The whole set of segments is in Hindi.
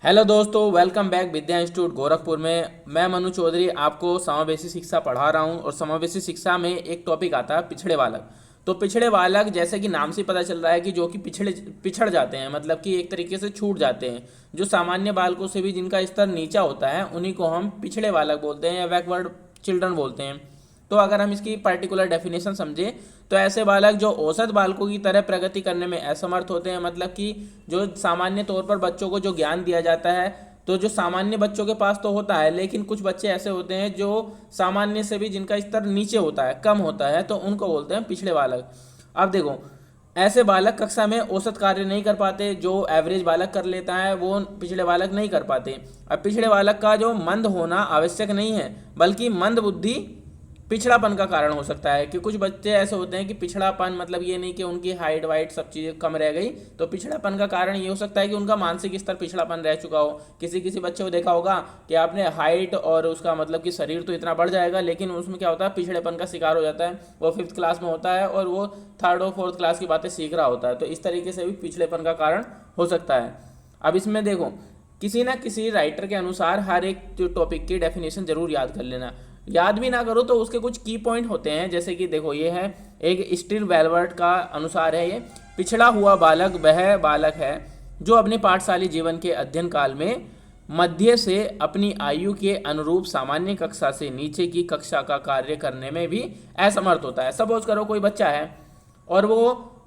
हेलो दोस्तों, वेलकम बैक विद्या इंस्टीट्यूट गोरखपुर में। मैं मनु चौधरी आपको समावेशी शिक्षा पढ़ा रहा हूं और समावेशी शिक्षा में एक टॉपिक आता है पिछड़े बालक। तो पिछड़े बालक जैसे कि नाम से पता चल रहा है कि जो कि पिछड़ जाते हैं, मतलब कि एक तरीके से छूट जाते हैं। जो सामान्य बालकों से भी जिनका स्तर नीचा होता है उन्हीं को हम पिछड़े बालक बोलते हैं या बैकवर्ड चिल्ड्रन बोलते हैं। तो अगर हम इसकी पर्टिकुलर डेफिनेशन समझें तो ऐसे बालक जो औसत बालकों की तरह प्रगति करने में असमर्थ होते हैं, मतलब कि जो सामान्य तौर पर बच्चों को जो ज्ञान दिया जाता है तो जो सामान्य बच्चों के पास तो होता है, लेकिन कुछ बच्चे ऐसे होते हैं जो सामान्य से भी जिनका स्तर नीचे होता है, कम होता है, तो उनको बोलते हैं पिछड़े बालक। अब देखो, ऐसे बालक कक्षा में औसत कार्य नहीं कर पाते। जो एवरेज बालक कर लेता है वो पिछड़े बालक नहीं कर पाते। अब पिछड़े बालक का जो मंद होना आवश्यक नहीं है, बल्कि मंद बुद्धि पिछड़ापन का कारण हो सकता है। कि कुछ बच्चे ऐसे होते हैं कि पिछड़ापन मतलब ये नहीं कि उनकी हाइट वाइट सब चीज़ें कम रह गई, तो पिछड़ापन का कारण ये हो सकता है कि उनका मानसिक स्तर पिछड़ापन रह चुका हो। किसी किसी बच्चे को देखा होगा कि आपने हाइट और उसका मतलब कि शरीर तो इतना बढ़ जाएगा, लेकिन उसमें क्या होता है, पिछड़ेपन का शिकार हो जाता है। वो 5th क्लास में होता है और वो 3rd और 4th क्लास की बातें सीख रहा होता है, तो इस तरीके से भी पिछड़ेपन का कारण हो सकता है। अब इसमें देखो, किसी ना किसी राइटर के अनुसार हर एक जो टॉपिक की डेफिनेशन जरूर याद कर लेना। याद भी ना करो तो उसके कुछ की पॉइंट होते हैं, जैसे कि देखो, ये है एक स्टील वेलवर्ट का अनुसार है ये, पिछड़ा हुआ बालक वह बालक है जो अपने पाठशाली जीवन के अध्ययन काल में मध्य से अपनी आयु के अनुरूप सामान्य कक्षा से नीचे की कक्षा का कार्य करने में भी असमर्थ होता है। सपोज करो कोई बच्चा है और वो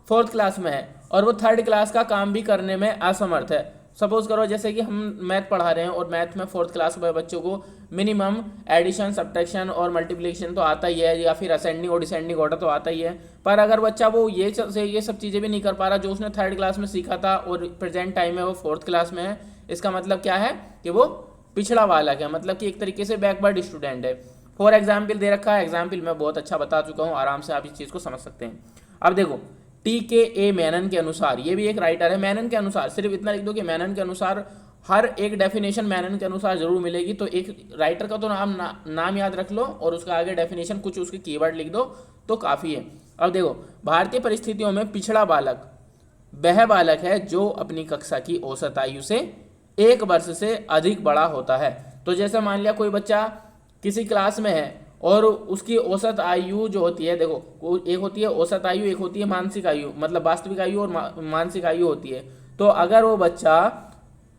4th क्लास में है और वो 3rd क्लास का काम भी करने में असमर्थ है। सपोज करो जैसे कि हम मैथ पढ़ा रहे हैं और मैथ में 4th क्लास में बच्चों को मिनिमम एडिशन, सब्ट्रैक्शन और मल्टीप्लिकेशन तो आता ही है, या फिर असेंडिंग और डिसेंडिंग ऑर्डर तो आता ही है। पर अगर बच्चा वो ये सब चीज़ें भी नहीं कर पा रहा जो उसने 3rd क्लास में सीखा था और प्रेजेंट टाइम में वो 4th क्लास में है, इसका मतलब क्या है कि वो पिछड़ा बालक है, मतलब कि एक तरीके से बैकवर्ड स्टूडेंट है। फॉर एग्जाम्पल दे रखा है, एग्जाम्पल मैं बहुत अच्छा बता चुका हूँ, आराम से आप इस चीज़ को समझ सकते हैं। अब देखो, TKA मेनन के अनुसार, ये भी एक राइटर है, मेनन के अनुसार सिर्फ इतना लिख दो कि मेनन के अनुसार, हर एक डेफिनेशन मेनन के अनुसार जरूर मिलेगी। तो एक राइटर का तो नाम याद रख लो और उसका आगे डेफिनेशन कुछ उसके कीवर्ड लिख दो तो काफ़ी है। अब देखो, भारतीय परिस्थितियों में पिछड़ा बालक वह बालक है जो अपनी कक्षा की औसत आयु से 1 वर्ष से अधिक बड़ा होता है। तो जैसे मान लिया कोई बच्चा किसी क्लास में है और उसकी औसत आयु जो होती है, देखो एक होती है औसत आयु, एक होती है मानसिक आयु, मतलब वास्तविक आयु और मानसिक आयु होती है। तो अगर वो बच्चा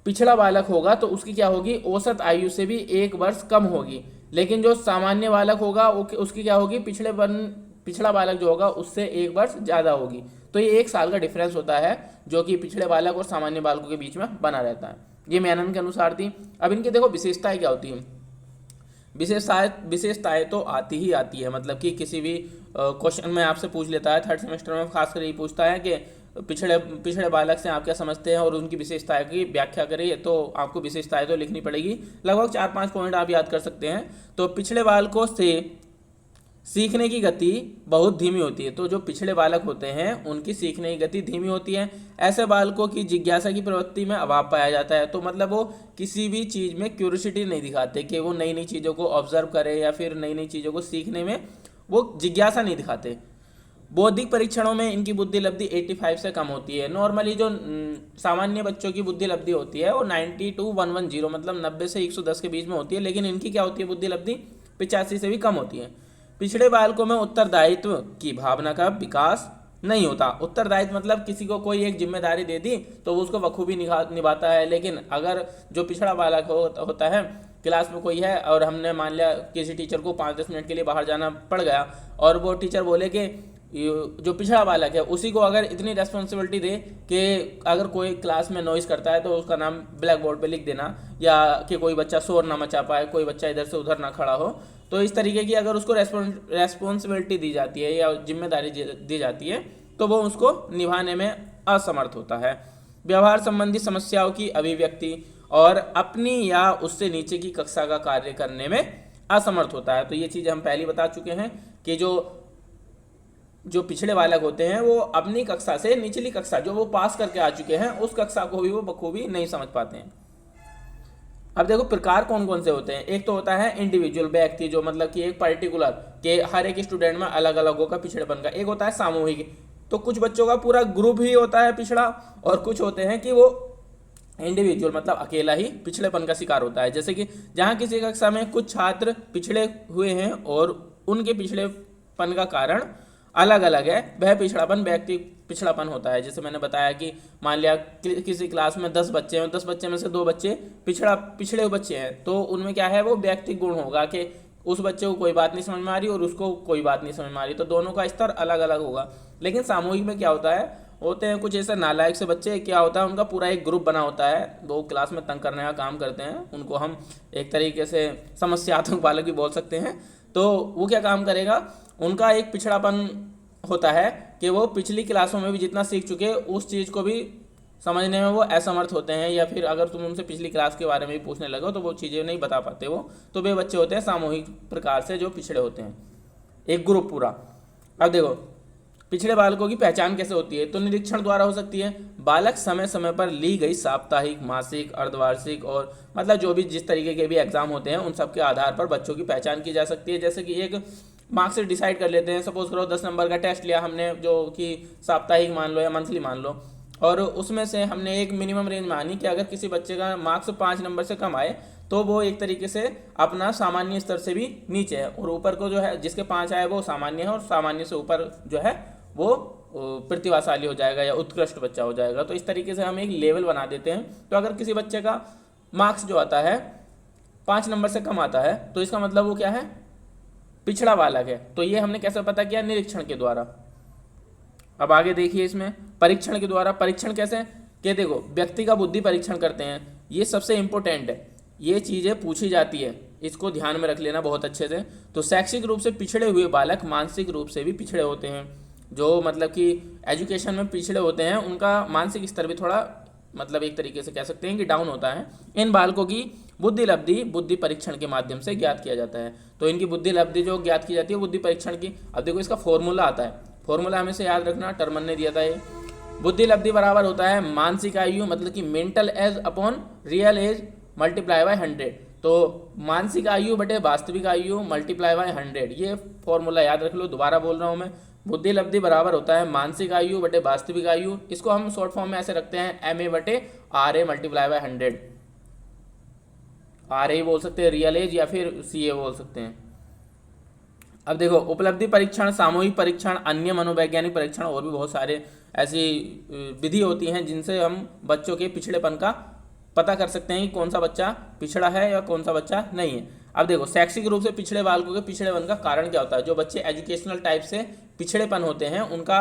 पिछड़ा बालक होगा तो उसकी क्या होगी, औसत आयु से भी 1 वर्ष कम होगी। लेकिन जो सामान्य बालक होगा उसकी क्या होगी, पिछड़ा बालक जो होगा उससे 1 वर्ष ज़्यादा होगी। तो ये 1 साल का डिफरेंस होता है जो कि पिछड़े बालक और सामान्य बालकों के बीच में बना रहता है। ये मेनन के अनुसार थी। अब इनकी देखो विशेषताएं क्या होती हैं। विशेषताएं तो आती ही आती है, मतलब कि किसी भी क्वेश्चन में आपसे पूछ लेता है, 3rd सेमेस्टर में खासकर यही पूछता है कि पिछड़े पिछड़े बालक से आप क्या समझते हैं और उनकी विशेषताएं की व्याख्या करिए। तो आपको विशेषताएं तो लिखनी पड़ेगी, लगभग 4-5 पॉइंट आप याद कर सकते हैं। तो पिछड़े बालकों से सीखने की गति बहुत धीमी होती है। तो जो पिछड़े बालक होते हैं उनकी सीखने की गति धीमी होती है। ऐसे बालकों की जिज्ञासा की प्रवृत्ति में अभाव पाया जाता है। तो मतलब वो किसी भी चीज़ में क्यूरियोसिटी नहीं दिखाते कि वो नई नई चीज़ों को ऑब्जर्व करें या फिर नई नई चीज़ों को सीखने में वो जिज्ञासा नहीं दिखाते। बौद्धिक परीक्षणों में इनकी बुद्धि लब्धि 85 से कम होती है। नॉर्मली जो सामान्य बच्चों की बुद्धि लब्धि होती है वो 90 to 110, मतलब 90 से 110 के बीच में होती है, लेकिन इनकी क्या होती है, बुद्धि लब्धि 85 से भी कम होती है। पिछड़े बालकों में उत्तरदायित्व की भावना का विकास नहीं होता। उत्तरदायित्व मतलब किसी को कोई एक जिम्मेदारी दे दी तो वो उसको बखूबी निभाता है। लेकिन अगर जो पिछड़ा बालक होता है, क्लास में कोई है और हमने मान लिया किसी टीचर को 5-10 मिनट के लिए बाहर जाना पड़ गया और वो टीचर बोले कि जो पिछड़ा बालक है उसी को अगर इतनी रेस्पॉन्सिबिलिटी दे कि अगर कोई क्लास में नॉइस करता है तो उसका नाम ब्लैक बोर्ड पे लिख देना, या कि कोई बच्चा शोर ना मचा पाए, कोई बच्चा इधर से उधर ना खड़ा हो, तो इस तरीके की अगर उसको रेस्पॉन्सिबिलिटी दी जाती है या जिम्मेदारी दी जाती है तो वो उसको निभाने में असमर्थ होता है। व्यवहार संबंधी समस्याओं की अभिव्यक्ति और अपनी या उससे नीचे की कक्षा का कार्य करने में असमर्थ होता है। तो ये चीज़ हम पहले बता चुके हैं कि जो पिछड़े बालक होते हैं वो अपनी कक्षा से निचली कक्षा जो वो पास करके आ चुके हैं उस कक्षा को भी वो बखूबी नहीं समझ पाते हैं। अब देखो प्रकार कौन कौन से होते हैं। एक तो होता है इंडिविजुअल, व्यक्ति, जो मतलब कि एक पर्टिकुलर के हर एक स्टूडेंट में अलग अलग होगा पिछड़ेपन का। एक होता है सामूहिक, तो कुछ बच्चों का पूरा ग्रुप ही होता है पिछड़ा, और कुछ होते हैं कि वो इंडिविजुअल मतलब अकेला ही पिछड़ेपन का शिकार होता है। जैसे कि जहाँ किसी कक्षा में कुछ छात्र पिछड़े हुए हैं और उनके पिछड़ेपन का कारण अलग अलग है, वह पिछड़ापन व्यक्ति पिछड़ापन होता है। जैसे मैंने बताया कि मान लिया किसी क्लास में 10 बच्चे हैं, 10 बच्चे में से 2 बच्चे पिछड़े हुए बच्चे हैं, तो उनमें क्या है, वो व्यक्तिगत गुण होगा कि उस बच्चे को कोई बात नहीं समझ में आ रही और उसको कोई बात नहीं समझ में आ रही, तो दोनों का स्तर अलग अलग होगा। लेकिन सामूहिक में क्या होता है, होते हैं कुछ ऐसे नालायक से बच्चे, क्या होता है उनका पूरा एक ग्रुप बना होता है, वो क्लास में तंग करने का काम करते हैं, उनको हम एक तरीके से समस्यात्मक बालक भी बोल सकते हैं। तो वो क्या काम करेगा, उनका एक पिछड़ापन होता है कि वो पिछली क्लासों में भी जितना सीख चुके उस चीज़ को भी समझने में वो असमर्थ होते हैं, या फिर अगर तुम उनसे पिछली क्लास के बारे में भी पूछने लगो तो वो चीज़ें नहीं बता पाते वो, तो वे बच्चे होते हैं सामूहिक प्रकार से जो पिछड़े होते हैं, एक ग्रुप पूरा। अब देखो पिछड़े बालकों की पहचान कैसे होती है, तो निरीक्षण द्वारा हो सकती है। बालक समय समय पर ली गई साप्ताहिक, मासिक, अर्धवार्षिक और मतलब जो भी जिस तरीके के भी एग्जाम होते हैं उन सब के आधार पर बच्चों की पहचान की जा सकती है। जैसे कि एक मार्क्स से डिसाइड कर लेते हैं, सपोज करो 10 नंबर का टेस्ट लिया हमने, जो कि साप्ताहिक मान लो या मंथली मान लो, और उसमें से हमने एक मिनिमम रेंज मानी कि अगर किसी बच्चे का मार्क्स 5 नंबर से कम आए तो वो एक तरीके से अपना सामान्य स्तर से भी नीचे है, और ऊपर को जो है जिसके 5 आए वो सामान्य है, और सामान्य से ऊपर जो है वो प्रतिभाशाली हो जाएगा या उत्कृष्ट बच्चा हो जाएगा। तो इस तरीके से हम एक लेवल बना देते हैं। तो अगर किसी बच्चे का मार्क्स जो आता है 5 नंबर से कम आता है तो इसका मतलब वो क्या है, पिछड़ा बालक है। तो ये हमने कैसे पता किया, निरीक्षण के द्वारा। अब आगे देखिए इसमें परीक्षण के द्वारा। परीक्षण कैसे, कि देखो व्यक्ति का बुद्धि परीक्षण करते हैं, ये सबसे इंपॉर्टेंट है, ये चीज़ें पूछी जाती है, इसको ध्यान में रख लेना बहुत अच्छे से। तो शैक्षिक रूप से पिछड़े हुए बालक मानसिक रूप से भी पिछड़े होते हैं, जो मतलब कि एजुकेशन में पिछड़े होते हैं उनका मानसिक स्तर भी थोड़ा मतलब एक तरीके से कह सकते हैं कि डाउन होता है। इन बालकों की बुद्धि लब्धि बुद्धि परीक्षण के माध्यम से ज्ञात किया जाता है। तो इनकी बुद्धि लब्धि जो ज्ञात की जाती है बुद्धि परीक्षण की। अब देखो इसका फॉर्मूला आता है, फॉर्मूला हमेशा याद रखना, टर्मन ने दिया था ये। बुद्धि लब्धि बराबर होता है मानसिक आयु मतलब कि mental age upon real age multiply by 100। तो मानसिक आयु बटे वास्तविक आयु मल्टीप्लाई बाय 100, ये फॉर्मूला याद रख लो। दोबारा बोल रहा हूँ मैं, बुद्धि लब्धि बराबर होता है मानसिक आयु बटे वास्तविक आयु। इसको हम शॉर्ट फॉर्म में ऐसे रखते हैं MA बटे RA मल्टीप्लाई बाय 100। RA बोल सकते हैं रियल एज, या फिर CA बोल सकते हैं। अब देखो उपलब्धि परीक्षण, सामूहिक परीक्षण, अन्य मनोवैज्ञानिक परीक्षण और भी बहुत सारे ऐसी विधि होती हैं जिनसे हम बच्चों के पिछड़ेपन का पता कर सकते हैं कि कौन सा बच्चा पिछड़ा है या कौन सा बच्चा नहीं है। अब देखो शैक्षिक रूप से पिछड़े बालकों के पिछड़ेपन का कारण क्या होता है। जो बच्चे एजुकेशनल टाइप से पिछड़ेपन होते हैं उनका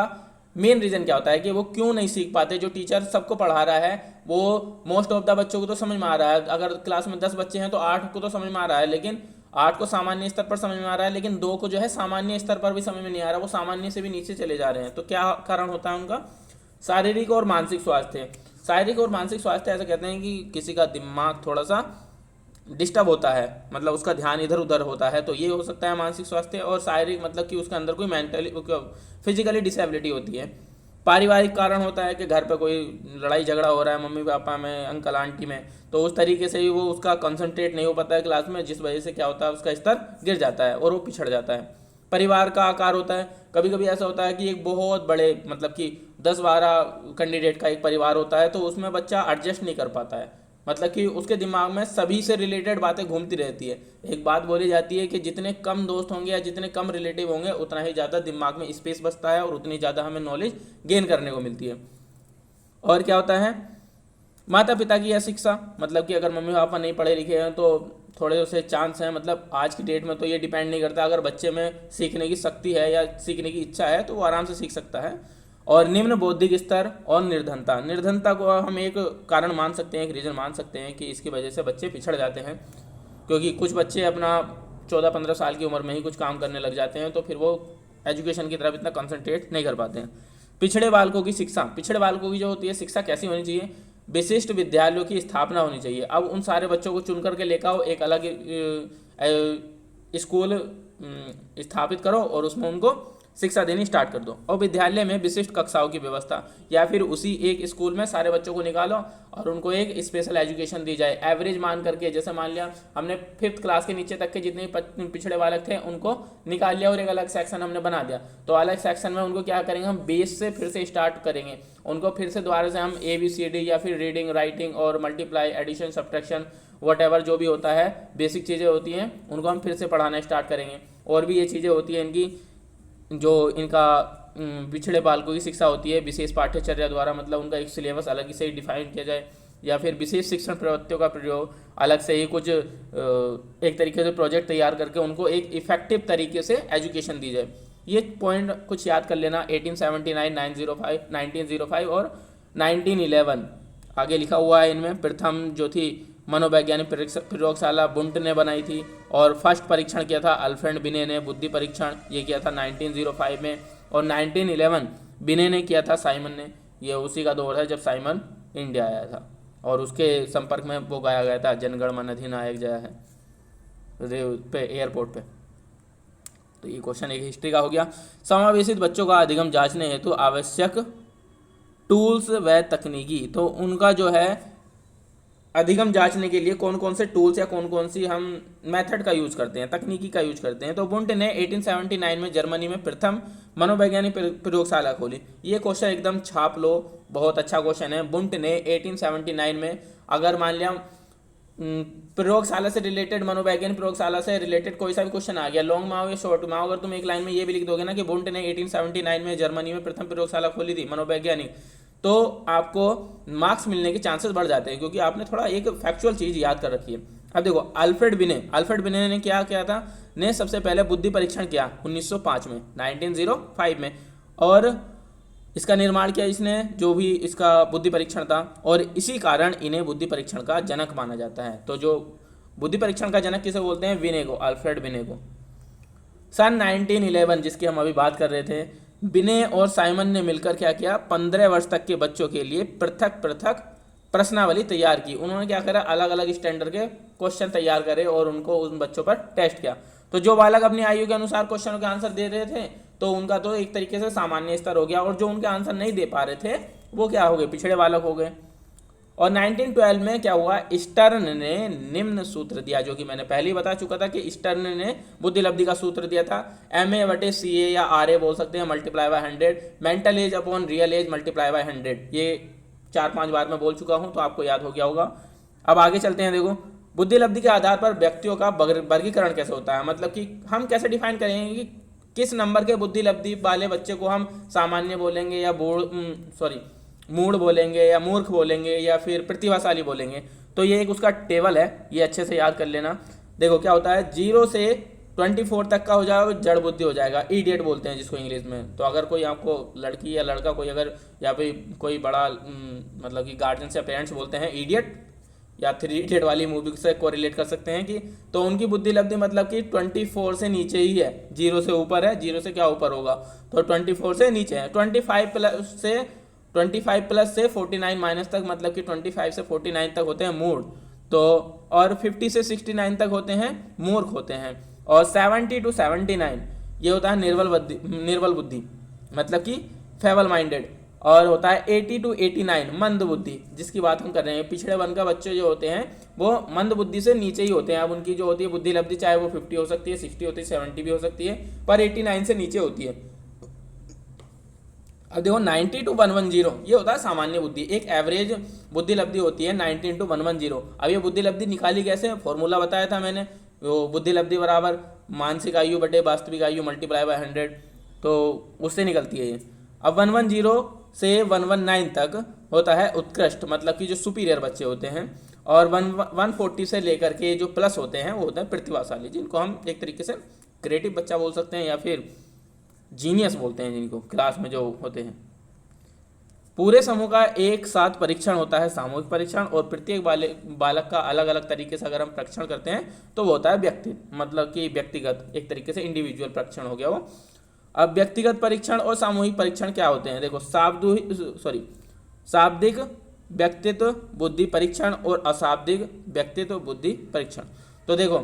मेन रीजन क्या होता है कि वो क्यों नहीं सीख पाते। जो टीचर सबको पढ़ा रहा है वो मोस्ट ऑफ द बच्चों को तो समझ में आ रहा है, अगर क्लास में 10 बच्चे हैं तो 8 को तो समझ में आ रहा है, लेकिन 8 को सामान्य स्तर पर समझ में आ रहा है, लेकिन 2 को जो है सामान्य स्तर पर भी समझ में नहीं आ रहा, वो सामान्य से भी नीचे चले जा रहे हैं। तो क्या कारण होता है उनका, शारीरिक और मानसिक स्वास्थ्य। शारीरिक और मानसिक स्वास्थ्य ऐसा कहते हैं कि किसी का दिमाग थोड़ा सा डिस्टर्ब होता है, मतलब उसका ध्यान इधर उधर होता है, तो ये हो सकता है मानसिक स्वास्थ्य। और शारीरिक मतलब कि उसके अंदर कोई मेंटली फिजिकली डिसेबिलिटी होती है। पारिवारिक कारण होता है कि घर पे कोई लड़ाई झगड़ा हो रहा है मम्मी पापा में, अंकल आंटी में, तो उस तरीके से ही वो उसका कंसंट्रेट नहीं हो पाता है क्लास में, जिस वजह से क्या होता है उसका स्तर गिर जाता है और वो पिछड़ जाता है। परिवार का आकार होता है, कभी कभी ऐसा होता है कि एक बहुत बड़े मतलब कि 10-12 कैंडिडेट का एक परिवार होता है, तो उसमें बच्चा एडजस्ट नहीं कर पाता है, मतलब कि उसके दिमाग में सभी से रिलेटेड बातें घूमती रहती है। एक बात बोली जाती है कि जितने कम दोस्त होंगे या जितने कम रिलेटिव होंगे उतना ही ज़्यादा दिमाग में स्पेस बचता है और उतनी ज़्यादा हमें नॉलेज गेन करने को मिलती है। और क्या होता है, माता पिता की यह शिक्षा, मतलब कि अगर मम्मी पापा नहीं पढ़े लिखे हैं तो थोड़े से चांस हैं, मतलब आज की डेट में तो ये डिपेंड नहीं करता, अगर बच्चे में सीखने की शक्ति है या सीखने की इच्छा है तो वो आराम से सीख सकता है। और निम्न बौद्धिक स्तर और निर्धनता, निर्धनता को हम एक कारण मान सकते हैं, एक रीज़न मान सकते हैं कि इसकी वजह से बच्चे पिछड़ जाते हैं, क्योंकि कुछ बच्चे अपना 14-15 साल की उम्र में ही कुछ काम करने लग जाते हैं, तो फिर वो एजुकेशन की तरफ इतना कंसंट्रेट नहीं कर पाते हैं। पिछड़े बालकों की शिक्षा, पिछड़े बालकों की जो होती है शिक्षा कैसी होनी चाहिए, विशिष्ट विद्यालयों की स्थापना होनी चाहिए। अब उन सारे बच्चों को चुन करके लेकर आओ, एक अलग स्कूल स्थापित करो और उसमें उनको शिक्षा देनी स्टार्ट कर दो। और विद्यालय में विशिष्ट कक्षाओं की व्यवस्था, या फिर उसी एक स्कूल में सारे बच्चों को निकालो और उनको एक स्पेशल एजुकेशन दी जाए, एवरेज मान करके। जैसे मान लिया हमने 5th क्लास के नीचे तक के जितने पिछड़े बालक थे उनको निकाल लिया और एक अलग सेक्शन हमने बना दिया, तो अलग सेक्शन में उनको क्या करेंगे, हम बेस से फिर से स्टार्ट करेंगे। उनको फिर से दोबारा से हम ABCD या फिर रीडिंग, राइटिंग और मल्टीप्लाई, एडिशन, सब्ट्रैक्शन, वट जो भी होता है, बेसिक चीज़ें होती हैं, उनको हम फिर से पढ़ाना स्टार्ट करेंगे। और भी ये चीज़ें होती हैं इनकी, जो इनका पिछड़े बालकों की शिक्षा होती है विशेष पाठ्यचर्या द्वारा, मतलब उनका एक सिलेबस अलग से ही डिफाइन किया जाए, या फिर विशेष शिक्षण प्रवृत्तियों का प्रयोग अलग से ही कुछ एक तरीके से प्रोजेक्ट तैयार करके उनको एक इफेक्टिव तरीके से एजुकेशन दी जाए। ये पॉइंट कुछ याद कर लेना। 1879, 1905 और 1911 आगे लिखा हुआ है। इनमें प्रथम जो थी मनोवैज्ञानिक प्रयोगशाला बुंट ने बनाई थी, और फर्स्ट परीक्षण किया था अल्फ्रेड बिने ने, बुद्धि परीक्षण, ये किया था 1905 में। और 1911 बिने ने किया था साइमन ने। ये उसी का दौर है जब साइमन इंडिया आया था, और उसके संपर्क में वो गाया गया था जनगण मन अधिनायक जय है पे एयरपोर्ट पे। तो ये क्वेश्चन एक हिस्ट्री का हो गया। समावेशित बच्चों का अधिगम जांचने हेतु आवश्यक टूल्स व तकनीकी, तो उनका जो है अधिगम जांचने के लिए कौन कौन से टूल्स या कौन कौन सी हम मेथड का यूज करते हैं, तकनीकी का यूज करते हैं। तो बुंट ने 1879 में जर्मनी में प्रथम मनोवैज्ञानिक प्रयोगशाला खोली। ये क्वेश्चन एकदम छाप लो, बहुत अच्छा क्वेश्चन है। बुंट ने 1879 में, अगर मान लिया प्रयोगशाला से रिलेटेड, मनोवैज्ञानिक प्रयोगशाला से रिलेटेड कोई सा भी क्वेश्चन आ गया, लॉन्ग में हो या शॉर्ट में हो, अगर तुम एक लाइन में ये भी लिख दोगे ना कि बुंट ने 1879 में जर्मनी में प्रथम प्रयोगशाला खोली थी मनोवैज्ञानिक, तो आपको मार्क्स मिलने के चांसेस बढ़ जाते हैं, क्योंकि आपने थोड़ा एक फैक्चुअल चीज़ याद कर रखी है। अब देखो अल्फ्रेड बिने ने क्या किया था, ने सबसे पहले बुद्धि परीक्षण किया 1905 में, 1905 में, और इसका निर्माण किया इसने, जो भी इसका बुद्धि परीक्षण था, और इसी कारण इन्हें बुद्धि परीक्षण का जनक माना जाता है। तो जो बुद्धि परीक्षण का जनक किसे बोलते हैं, बिने को, अल्फ्रेड बिने को। सन 1911 जिसकी हम अभी बात कर रहे थे, बिने और साइमन ने मिलकर क्या किया, 15 वर्ष तक के बच्चों के लिए पृथक पृथक प्रश्नावली तैयार की। उन्होंने क्या करा, अलग अलग स्टैंडर्ड के क्वेश्चन तैयार करे और उनको उन बच्चों पर टेस्ट किया। तो जो बालक अपनी आयु के अनुसार क्वेश्चनों के आंसर दे रहे थे, तो उनका तो एक तरीके से सामान्य स्तर हो गया, और जो उनके आंसर नहीं दे पा रहे थे वो क्या हो गए, पिछड़े बालक हो गए। और 1912 में क्या हुआ, स्टर्न ने निम्न सूत्र दिया, जो कि मैंने पहले ही बता चुका था कि स्टर्न ने बुद्धि लब्धि का सूत्र दिया था, MA/CA या RA बोल सकते हैं, multiply by 100, mental age upon real age multiply by 100। ये 4-5 बार मैं बोल चुका हूँ, तो आपको याद हो गया होगा। अब आगे चलते हैं। देखो बुद्धि लब्धि के आधार पर व्यक्तियों का वर्गीकरण कैसे होता है, मतलब कि हम कैसे डिफाइन करेंगे कि किस नंबर के बुद्धि लब्धि वाले बच्चे को हम सामान्य बोलेंगे या मूढ़ बोलेंगे या मूर्ख बोलेंगे या फिर प्रतिभाशाली बोलेंगे। तो ये एक उसका टेबल है, ये अच्छे से याद कर लेना। देखो क्या होता है, 0 से 24 तक का हो जाएगा जड़ बुद्धि हो जाएगा, इडियट बोलते हैं जिसको इंग्लिश में। तो अगर कोई आपको लड़की या लड़का कोई अगर, या फिर कोई बड़ा मतलब कि गार्जियंस या पेरेंट्स बोलते हैं इडियट, या 3 इडियट वाली मूवी से कोरिलेट कर सकते हैं कि, तो उनकी बुद्धि लब्धि मतलब कि 24 से नीचे ही है, 0 से ऊपर है, 0 से क्या ऊपर होगा, तो 24 से नीचे है। 25 प्लस से 49 माइनस तक, मतलब कि 25 से 49 तक होते हैं मूढ़, तो और 50 से 69 तक होते हैं मूर्ख होते हैं। और 70 to 79 ये होता है निर्बल बुद्धि, मतलब कि फेबल माइंडेड। और होता है 80 to 89 मंद बुद्धि, जिसकी बात हम कर रहे हैं। पिछड़े वर्ग का बच्चे जो होते हैं वो मंद बुद्धि से नीचे ही होते हैं। अब उनकी जो होती है बुद्धि लब्धि, चाहे वो 50 हो सकती है, 60 होती है, 70 भी हो सकती है, पर 89 से नीचे होती है। अब देखो 90 to 110 ये होता है सामान्य बुद्धि, एक एवरेज बुद्धि लब्धि होती है 90 to 110। अब ये बुद्धि लब्धि निकाली कैसे, फॉर्मूला बताया था मैंने, वो बुद्धि लब्धि बराबर मानसिक आयु बटे वास्तविक आयु मल्टीप्लाई बाय 100, तो उससे निकलती है ये। अब 110 से 119 तक होता है उत्कृष्ट, मतलब कि जो सुपीरियर बच्चे होते हैं। और 140 से लेकर के जो प्लस होते हैं वो होते हैं प्रतिभाशाली, जिनको हम एक तरीके से क्रिएटिव बच्चा बोल सकते हैं या फिर जीनियस बोलते हैं, जिनको क्लास में जो होते हैं। पूरे समूह का एक साथ परीक्षण होता है सामूहिक परीक्षण, और प्रत्येक बालक का अलग अलग तरीके से अगर हम परीक्षण करते हैं तो वो होता है मतलब कि व्यक्तिगत, एक तरीके से इंडिविजुअल परीक्षण हो गया वो। अब व्यक्तिगत परीक्षण और सामूहिक परीक्षण क्या होते हैं, देखो शाब्दिक व्यक्तित्व बुद्धि परीक्षण और अशाब्दिक व्यक्तित्व बुद्धि परीक्षण। तो देखो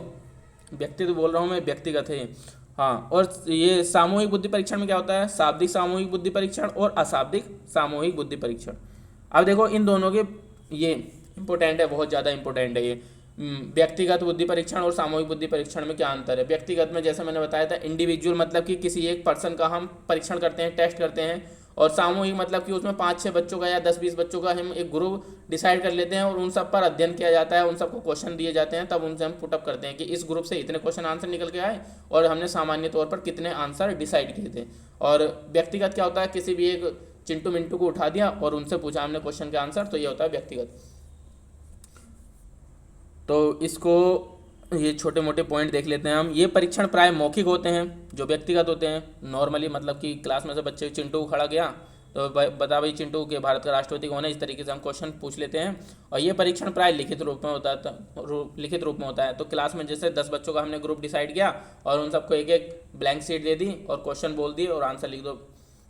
व्यक्तित्व बोल रहा हूँ मैं, व्यक्तिगत है, हाँ, और ये सामूहिक बुद्धि परीक्षण में क्या होता है, शाब्दिक सामूहिक बुद्धि परीक्षण और अशाब्दिक सामूहिक बुद्धि परीक्षण। अब देखो इन दोनों के ये इंपॉर्टेंट है, बहुत ज़्यादा इंपॉर्टेंट है ये। व्यक्तिगत बुद्धि परीक्षण और सामूहिक बुद्धि परीक्षण में क्या अंतर है। व्यक्तिगत में जैसे मैंने बताया था इंडिविजुअल, मतलब कि किसी एक पर्सन का हम परीक्षण करते हैं, टेस्ट करते हैं। और सामूहिक मतलब कि उसमें 5-6 बच्चों का या 10-20 बच्चों का हम एक ग्रुप डिसाइड कर लेते हैं और उन सब पर अध्ययन किया जाता है, उन सबको क्वेश्चन दिए जाते हैं, तब उनसे हम पुटअप करते हैं कि इस ग्रुप से इतने क्वेश्चन आंसर निकल के आए और हमने सामान्य तौर पर कितने आंसर डिसाइड किए थे। और व्यक्तिगत क्या होता है, किसी भी एक चिंटू मिंटू को उठा दिया और उनसे पूछा हमने क्वेश्चन के आंसर, तो ये होता है व्यक्तिगत। तो इसको ये छोटे मोटे पॉइंट देख लेते हैं हम। ये परीक्षण प्राय मौखिक होते हैं जो व्यक्तिगत होते हैं। नॉर्मली मतलब कि क्लास में से बच्चे चिंटू खड़ा गया तो बता भाई चिंटू के भारत का राष्ट्रपति कौन है, इस तरीके से हम क्वेश्चन पूछ लेते हैं। और ये परीक्षण प्राय लिखित रूप में होता है, लिखित रूप में होता है। तो क्लास में जैसे 10 बच्चों का हमने ग्रुप डिसाइड किया और उन सबको एक एक ब्लैंक शीट दे दी और क्वेश्चन बोल दिए और आंसर लिख दो,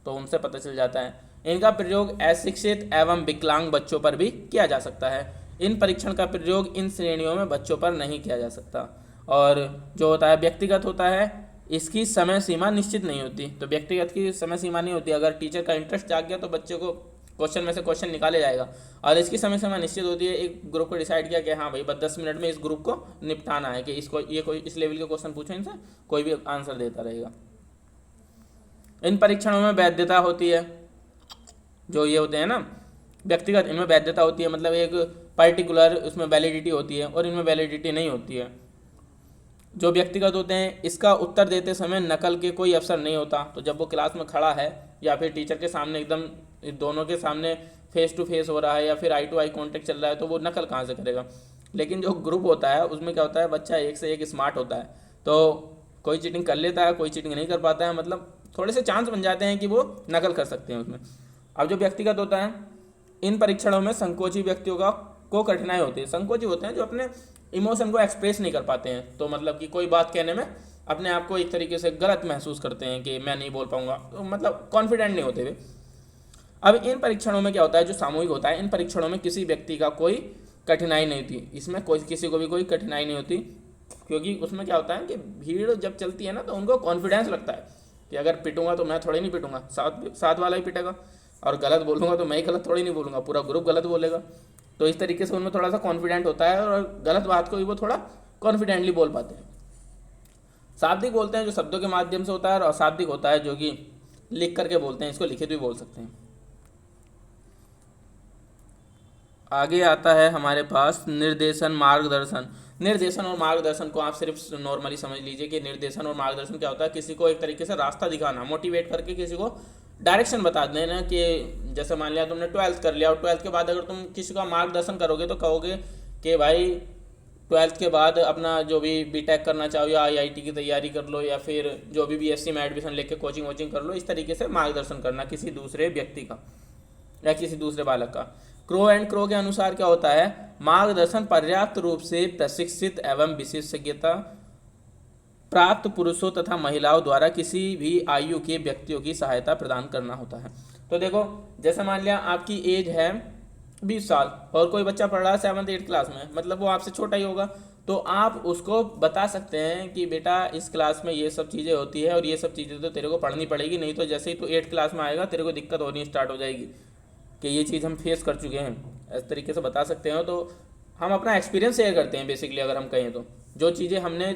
तो उनसे पता चल जाता है। इनका प्रयोग अशिक्षित एवं विकलांग बच्चों पर भी किया जा सकता है। इन परीक्षण का प्रयोग इन श्रेणियों में बच्चों पर नहीं किया जा सकता। और जो होता है व्यक्तिगत होता है, इसकी समय सीमा निश्चित नहीं होती। तो व्यक्तिगत की समय सीमा नहीं होती, अगर टीचर का इंटरेस्ट जाग गया तो बच्चे को क्वेश्चन में से क्वेश्चन निकाले जाएगा। और इसकी समय सीमा निश्चित होती है। एक ग्रुप को डिसाइड किया कि हाँ भाई बस 10 मिनट में इस ग्रुप को निपटाना है कि इसको ये कोई इस लेवल के क्वेश्चन पूछो, इनसे कोई भी आंसर देता रहेगा। इन परीक्षणों में वैधता होती है, जो ये होते हैं ना व्यक्तिगत, इनमें वैधता होती है, मतलब एक पर्टिकुलर उसमें वैलिडिटी होती है और इनमें वैलिडिटी नहीं होती है। जो व्यक्तिगत होते हैं इसका उत्तर देते समय नकल के कोई अवसर नहीं होता। तो जब वो क्लास में खड़ा है या फिर टीचर के सामने एकदम दोनों के सामने फेस टू फेस हो रहा है या फिर आई टू आई कॉन्टेक्ट चल रहा है, तो वो नकल कहाँ से करेगा। लेकिन जो ग्रुप होता है उसमें क्या होता है, बच्चा एक से एक स्मार्ट होता है, तो कोई चीटिंग कर लेता है, कोई चीटिंग नहीं कर पाता है, मतलब थोड़े से चांस बन जाते हैं कि वो नकल कर सकते हैं उसमें। अब जो व्यक्तिगत होता है, इन परीक्षणों में संकोची व्यक्तियों को कठिनाई होती है। संकोची होते हैं जो अपने इमोशन को एक्सप्रेस नहीं कर पाते हैं, तो मतलब कि कोई बात कहने में अपने आप को एक तरीके से गलत महसूस करते हैं कि मैं नहीं बोल पाऊंगा, तो मतलब कॉन्फिडेंट नहीं होते वे। अब इन परीक्षणों में क्या होता है, जो सामूहिक होता है, इन परीक्षणों में किसी व्यक्ति का कोई कठिनाई नहीं होती, इसमें कोई किसी को भी कोई कठिनाई नहीं होती, क्योंकि उसमें क्या होता है कि भीड़ जब चलती है ना तो उनको कॉन्फिडेंस लगता है कि अगर पिटूंगा तो मैं थोड़ी नहीं पिटूंगा, साथ वाला ही पिटेगा, और गलत बोलूंगा तो मैं ही गलत थोड़ी नहीं बोलूंगा, पूरा ग्रुप गलत बोलेगा। तो इस तरीके से उनमें थोड़ा सा कॉन्फिडेंट होता है और गलत बात को भी वो थोड़ा कॉन्फिडेंटली बोल पाते हैं। शाब्दिक बोलते हैं जो शब्दों के माध्यम से होता है, और अशाब्दिक होता है जो कि लिख करके बोलते हैं, इसको लिखित भी बोल सकते हैं। आगे आता है हमारे पास निर्देशन मार्गदर्शन। निर्देशन और मार्गदर्शन को आप सिर्फ नॉर्मली समझ लीजिए कि निर्देशन और मार्गदर्शन क्या होता है, किसी को एक तरीके से रास्ता दिखाना, मोटिवेट करके किसी को डायरेक्शन बता देना। कि जैसे मान लिया तुमने 12th कर लिया और 12th के बाद अगर तुम किसी का मार्गदर्शन करोगे तो कहोगे कि भाई 12th के बाद अपना जो भी बीटेक करना चाहो या आईआईटी की तैयारी कर लो या फिर जो भी बीएससी में एडमिशन लेके कोचिंग वोचिंग कर लो, इस तरीके से मार्गदर्शन करना किसी दूसरे व्यक्ति का या किसी दूसरे बालक का। क्रो एंड क्रो के अनुसार क्या होता है, मार्गदर्शन पर्याप्त रूप से प्रशिक्षित एवं विशेषज्ञता प्राप्त पुरुषों तथा महिलाओं द्वारा किसी भी आयु के व्यक्तियों की सहायता प्रदान करना होता है। तो देखो जैसे मान लिया आपकी एज है 20 साल और कोई बच्चा पढ़ रहा है 7th 8th क्लास में, मतलब वो आपसे छोटा ही होगा, तो आप उसको बता सकते हैं कि बेटा इस क्लास में ये सब चीज़ें होती है और ये सब चीज़ें तो तेरे को पढ़नी पड़ेगी, नहीं तो जैसे ही तू 8th क्लास में आएगा तेरे को दिक्कत होनी स्टार्ट हो जाएगी कि ये चीज़ हम फेस कर चुके हैं। इस तरीके से बता सकते हो। तो हम अपना एक्सपीरियंस शेयर करते हैं बेसिकली, अगर हम कहें तो जो चीज़ें हमने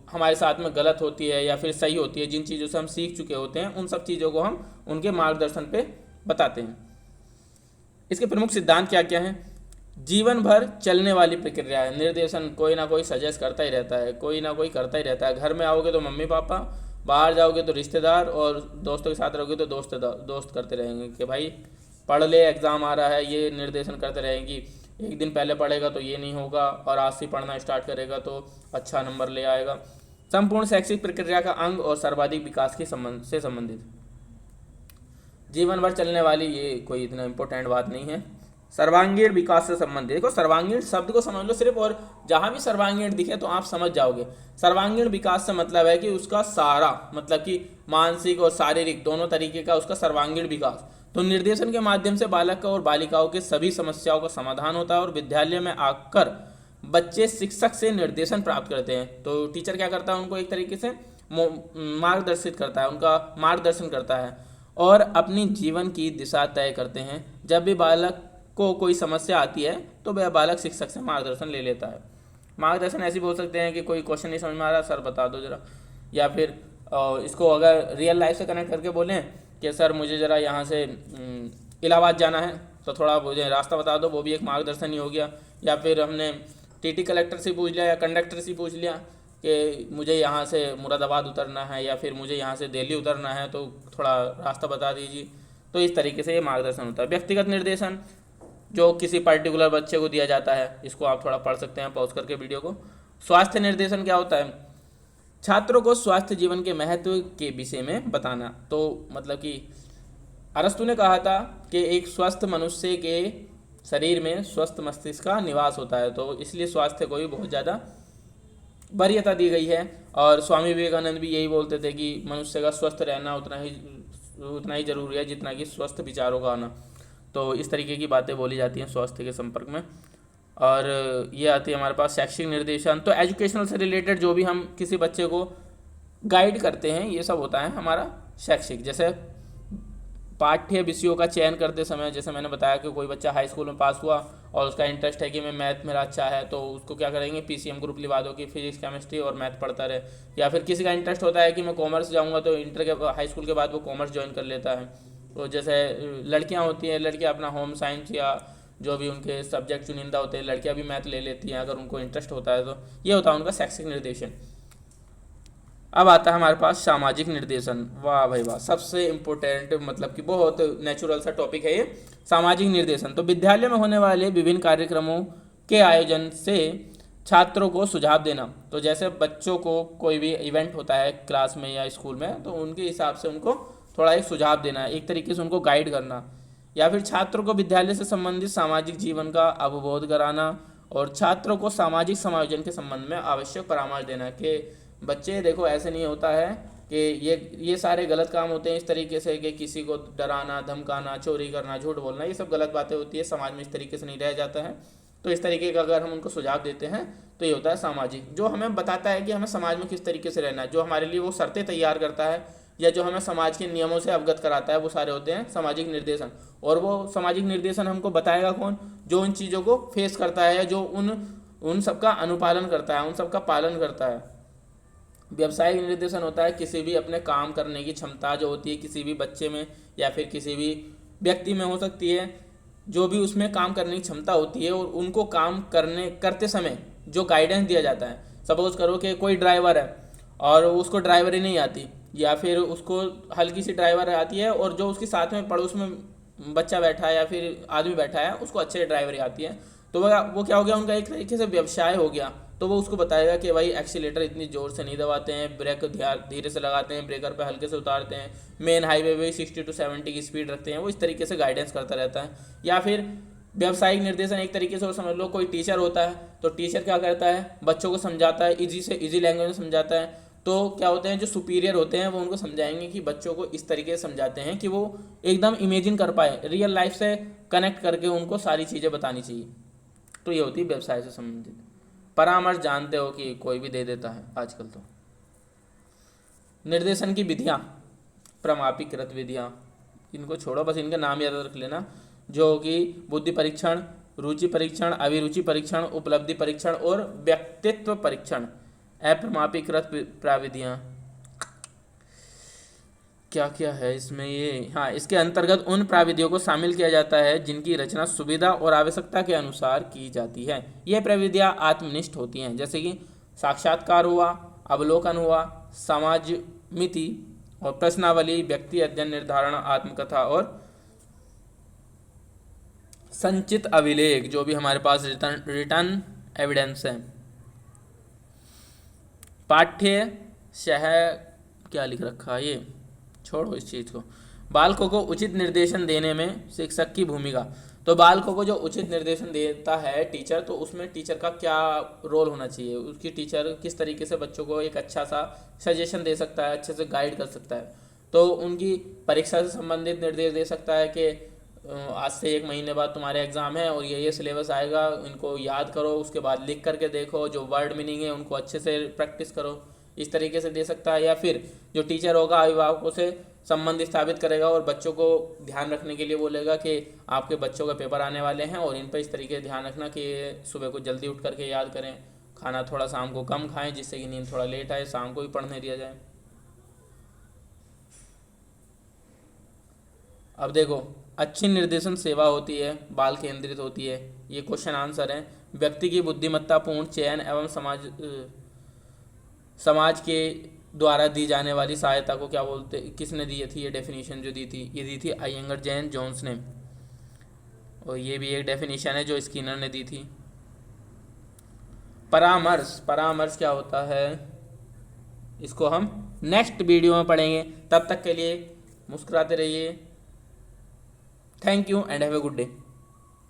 हमारे साथ में गलत होती है या फिर सही होती है, जिन चीज़ों से हम सीख चुके होते हैं, उन सब चीज़ों को हम उनके मार्गदर्शन पे बताते हैं। इसके प्रमुख सिद्धांत क्या क्या हैं, जीवन भर चलने वाली प्रक्रिया है। निर्देशन कोई ना कोई सजेस्ट करता ही रहता है, कोई ना कोई करता ही रहता है। घर में आओगे तो मम्मी पापा, बाहर जाओगे तो रिश्तेदार, और दोस्तों के साथ रहोगे तो दोस्त करते रहेंगे कि भाई पढ़ ले, एग्ज़ाम आ रहा है, ये निर्देशन करते रहेंगी। एक दिन पहले पढ़ेगा तो ये नहीं होगा और आज से पढ़ना स्टार्ट करेगा तो अच्छा नंबर ले आएगा। संपूर्ण शैक्षिक प्रक्रिया का अंग और सर्वाधिक विकास के से संबंधित। जीवन भर चलने वाली, ये कोई इतना इम्पोर्टेंट बात नहीं है। सर्वांगीण विकास से संबंधित, देखो सर्वांगीण शब्द को समझ लो सिर्फ, और जहाँ भी सर्वांगीण दिखे तो आप समझ जाओगे। सर्वांगीण विकास से मतलब है कि उसका सारा, मतलब कि मानसिक और शारीरिक दोनों तरीके का उसका सर्वांगीण विकास। तो निर्देशन के माध्यम से बालक और बालिकाओं के सभी समस्याओं का समाधान होता है और विद्यालय में आकर बच्चे शिक्षक से निर्देशन प्राप्त करते हैं। तो टीचर क्या करता है, उनको एक तरीके से मार्गदर्शित करता है, उनका मार्गदर्शन करता है और अपनी जीवन की दिशा तय करते हैं। जब भी बालक को कोई समस्या आती है तो वह बालक शिक्षक से मार्गदर्शन ले लेता है। मार्गदर्शन ऐसे बोल सकते हैं कि कोई क्वेश्चन नहीं समझ में आ रहा, सर बता दो ज़रा, या फिर इसको अगर रियल लाइफ से कनेक्ट करके बोलें कि सर मुझे ज़रा यहाँ से इलाहाबाद जाना है तो थोड़ा मुझे रास्ता बता दो, वो भी एक मार्गदर्शन ही हो गया। या फिर हमने टीटी कलेक्टर से पूछ लिया या कंडक्टर से पूछ लिया कि मुझे यहाँ से मुरादाबाद उतरना है या फिर मुझे यहाँ से दिल्ली उतरना है तो थोड़ा रास्ता बता दीजिए। तो इस तरीके से ये मार्गदर्शन होता है। व्यक्तिगत निर्देशन जो किसी पर्टिकुलर बच्चे को दिया जाता है, इसको आप थोड़ा पढ़ सकते हैं पॉज करके वीडियो को। स्वास्थ्य निर्देशन क्या होता है? छात्रों को स्वास्थ्य जीवन के महत्व के विषय में बताना। तो मतलब कि अरस्तु ने कहा था कि एक स्वस्थ मनुष्य के शरीर में स्वस्थ मस्तिष्क का निवास होता है, तो इसलिए स्वास्थ्य को भी बहुत ज़्यादा वरीयता दी गई है। और स्वामी विवेकानंद भी यही बोलते थे कि मनुष्य का स्वस्थ रहना उतना ही जरूरी है जितना कि स्वस्थ विचारों का आना। तो इस तरीके की बातें बोली जाती हैं स्वास्थ्य के संपर्क में। और ये आती है हमारे पास शैक्षिक निर्देशन। तो एजुकेशनल से रिलेटेड जो भी हम किसी बच्चे को गाइड करते हैं ये सब होता है हमारा शैक्षिक। जैसे पाठ्य विषयों का चयन करते समय, जैसे मैंने बताया कि कोई बच्चा हाई स्कूल में पास हुआ और उसका इंटरेस्ट है कि मैं मैथ मेरा अच्छा है, तो उसको क्या करेंगे, पीसीएम ग्रुप लिवा दो कि फिजिक्स केमिस्ट्री और मैथ पढ़ता रहे। या फिर किसी का इंटरेस्ट होता है कि मैं कॉमर्स जाऊँगा, तो इंटर के हाई स्कूल के बाद वो कॉमर्स ज्वाइन कर लेता है। तो जैसे लड़कियाँ होती हैं, लड़कियाँ अपना होम साइंस या जो भी उनके सब्जेक्ट चुनिंदा होते हैं, लड़कियाँ भी मैथ ले लेती हैं अगर उनको इंटरेस्ट होता है। तो ये होता है उनका शैक्षिक निर्देशन। अब आता है हमारे पास सामाजिक निर्देशन। वाह भाई वाह, सबसे इम्पोर्टेंट, मतलब कि बहुत नेचुरल सा टॉपिक है ये सामाजिक निर्देशन। तो विद्यालय में होने वाले विभिन्न कार्यक्रमों के आयोजन से छात्रों को सुझाव देना। तो जैसे बच्चों को कोई भी इवेंट होता है क्लास में या स्कूल में, तो उनके हिसाब से उनको थोड़ा एक सुझाव देना, एक तरीके से उनको गाइड करना। या फिर छात्रों को विद्यालय से संबंधित सामाजिक जीवन का अवबोध कराना और छात्रों को सामाजिक समायोजन के संबंध में आवश्यक परामर्श देना कि बच्चे देखो ऐसे नहीं होता है कि ये सारे गलत काम होते हैं इस तरीके से कि किसी को डराना, धमकाना, चोरी करना, झूठ बोलना, ये सब गलत बातें होती है, समाज में इस तरीके से नहीं रह जाता है। तो इस तरीके का अगर हम उनको सुझाव देते हैं तो ये होता है सामाजिक, जो हमें बताता है कि हमें समाज में किस तरीके से रहना है, जो हमारे लिए वो शर्तें तैयार करता है या जो हमें समाज के नियमों से अवगत कराता है, वो सारे होते हैं सामाजिक निर्देशन। और वो सामाजिक निर्देशन हमको बताएगा कौन? जो उन चीज़ों को फेस करता है, जो उन सबका अनुपालन करता है, उन सबका पालन करता है। व्यवसायिक निर्देशन होता है किसी भी अपने काम करने की क्षमता जो होती है किसी भी बच्चे में या फिर किसी भी व्यक्ति में हो सकती है, जो भी उसमें काम करने की क्षमता होती है और उनको काम करते समय जो गाइडेंस दिया जाता है। सपोज करो कि कोई ड्राइवर है और उसको ड्राइवरी नहीं आती, या फिर उसको हल्की सी ड्राइवर आती है और जो उसके साथ में पड़ोस में बच्चा बैठा है या फिर आदमी बैठा है उसको अच्छे से ड्राइवरी आती है, तो वो क्या हो गया, उनका एक तरीके से व्यवसाय हो गया। तो वो उसको बताएगा कि भाई एक्सीलेटर इतनी ज़ोर से नहीं दबाते हैं, ब्रेक धीरे से लगाते हैं, ब्रेकर पे हल्के से उतारते हैं, मेन हाईवे पे 60 to 70 की स्पीड रखते हैं। वो इस तरीके से गाइडेंस करता रहता है। या फिर व्यावसायिक निर्देशन एक तरीके से, वो समझ लो कोई टीचर होता है तो टीचर क्या करता है, बच्चों को समझाता है, ईजी लैंग्वेज में समझाता है। तो क्या होते हैं, जो सुपीरियर होते हैं वो उनको समझाएंगे कि बच्चों को इस तरीके से समझाते हैं कि वो एकदम इमेजिन कर पाए, रियल लाइफ से कनेक्ट करके उनको सारी चीज़ें बतानी चाहिए। तो ये होती है व्यवसाय से संबंधित। परामर्श जानते हो कि कोई भी दे देता है आजकल। तो निर्देशन की विधियाँ, प्रमापीकृत विधियाँ, इनको छोड़ो, बस इनका नाम याद रख लेना, जो कि बुद्धि परीक्षण, रुचि परीक्षण, अभिरुचि परीक्षण, उपलब्धि परीक्षण और व्यक्तित्व परीक्षण। अप्रमापीकृत प्राविधियाँ क्या क्या है इसमें ये, हाँ, इसके अंतर्गत उन प्राविधियों को शामिल किया जाता है जिनकी रचना सुविधा और आवश्यकता के अनुसार की जाती है। ये प्राविधियाँ आत्मनिष्ठ होती हैं, जैसे कि साक्षात्कार हुआ, अवलोकन हुआ, समाज मिति और प्रश्नावली, व्यक्ति अध्ययन निर्धारण, आत्मकथा और संचित अभिलेख, जो भी हमारे पास रिटर्न एविडेंस है। पाठ्य शह क्या लिख रखा है, ये छोड़ो इस चीज़ को। बालकों को उचित निर्देशन देने में शिक्षक की भूमिका। तो बालकों को जो उचित निर्देशन देता है टीचर, तो उसमें टीचर का क्या रोल होना चाहिए, उसकी टीचर किस तरीके से बच्चों को एक अच्छा सा सजेशन दे सकता है, अच्छे से गाइड कर सकता है। तो उनकी परीक्षा से संबंधित निर्देश दे सकता है कि आज से 1 महीने बाद तुम्हारे एग्ज़ाम है और ये सिलेबस आएगा, इनको याद करो, उसके बाद लिख करके देखो, जो वर्ड मीनिंग है उनको अच्छे से प्रैक्टिस करो। इस तरीके से दे सकता है, या फिर जो टीचर होगा अभिभावकों से संबंध स्थापित करेगा और बच्चों को ध्यान रखने के लिए बोलेगा कि आपके बच्चों के पेपर आने वाले हैं और इन पर इस तरीके से ध्यान रखना कि ये सुबह को जल्दी उठ करके याद करें, खाना थोड़ा शाम को कम खाएं जिससे कि नींद थोड़ा लेट आए, शाम को भी पढ़ने दिया जाए। अब देखो, अच्छी निर्देशन सेवा होती है, बाल केंद्रित होती है, ये क्वेश्चन आंसर है। व्यक्ति की बुद्धिमत्तापूर्ण चयन एवं समाज के द्वारा दी जाने वाली सहायता को क्या बोलते, किसने दी थी ये डेफिनेशन जो दी थी, ये दी थी अयंगर जैन जोन्स ने, और ये भी एक डेफिनेशन है जो स्किनर ने दी थी। परामर्श, परामर्श क्या होता है इसको हम नेक्स्ट वीडियो में पढ़ेंगे। तब तक के लिए मुस्कुराते रहिए। Thank you and have a good day.